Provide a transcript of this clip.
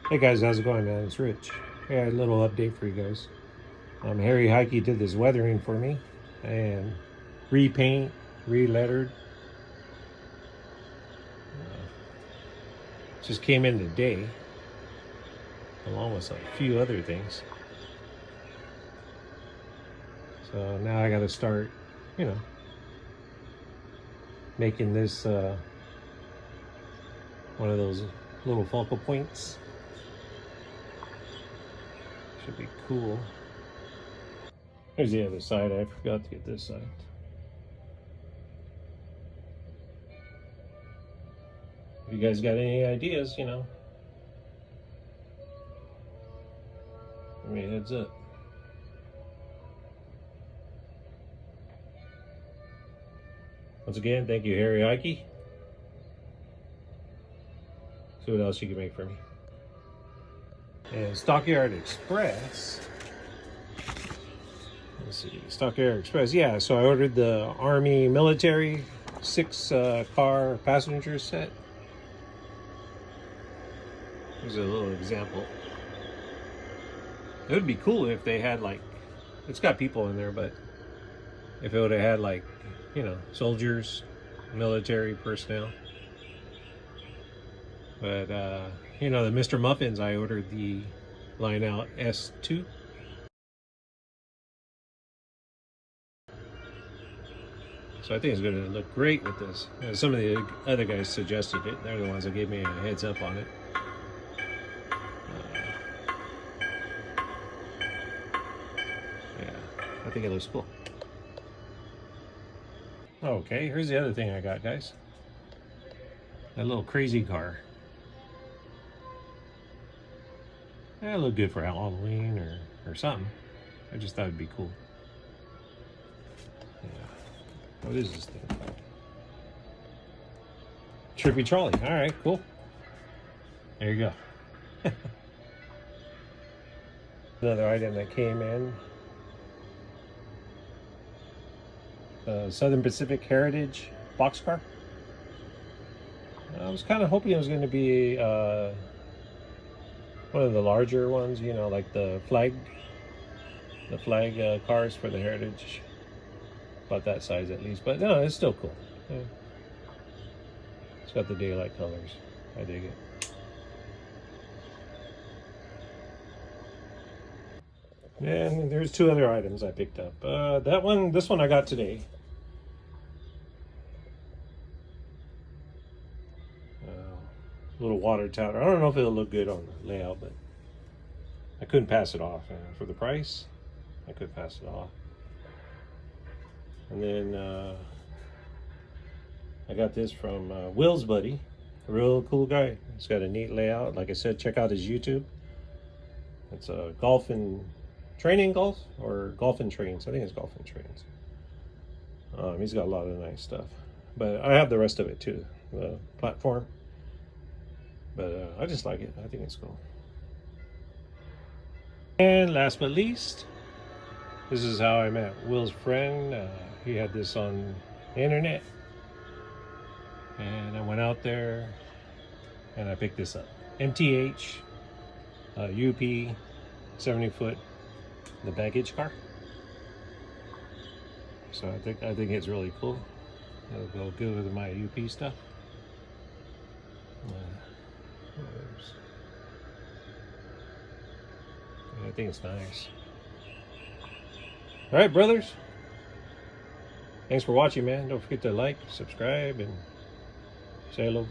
Hey guys, how's it going, man? It's Rich. Yeah, a little update for you guys. Harry Hieke did this weathering for me and repaint, re-lettered. Just came in today, along with a few other things. So now I got to start, you know, making this one of those little focal points. Should be cool. Here's the other side. I forgot to get this side. If you guys got any ideas, give me a heads up. Once again, thank you, Harry Hieke. See what else you can make for me. And Stockyard Express. Let's see, Stockyard Express. Yeah, so I ordered the Army military 6-car passenger set. Here's a little example. It would be cool if they had it's got people in there, but if it would have had soldiers, military personnel. But the Mr. Muffins, I ordered the line out S2. So I think it's going to look great with this. Some of the other guys suggested it. They're the ones that gave me a heads up on it. Yeah, I think it looks cool. Okay, here's the other thing I got, guys. That little crazy car. That looked good for Halloween or something. I just thought it'd be cool. Yeah. What is this thing? Trippy trolley. All right, cool. There you go. Another item that came in. The Southern Pacific Heritage boxcar. I was kind of hoping it was going to be one of the larger ones, like the flag cars for the Heritage. About that size at least, but no, it's still cool. Yeah. It's got the daylight colors. I dig it. And there's 2 other items I picked up. This one I got today. Little water tower. I don't know if it'll look good on the layout, but I couldn't pass it off. For the price, I could pass it off. And then I got this from Will's buddy, a real cool guy. He's got a neat layout. Like I said, check out his YouTube. It's a golf and golf and trains. I think it's golf and trains. He's got a lot of nice stuff, but I have the rest of it too, the platform. But I just like it. I think it's cool. And last but least, this is how I met Will's friend. He had this on the internet, and I went out there and I picked this up. MTH UP 70-foot, the baggage car. So I think it's really cool. It'll go good with my UP stuff. I think it's nice. All right, brothers. Thanks for watching, man. Don't forget to like, subscribe, and say hello.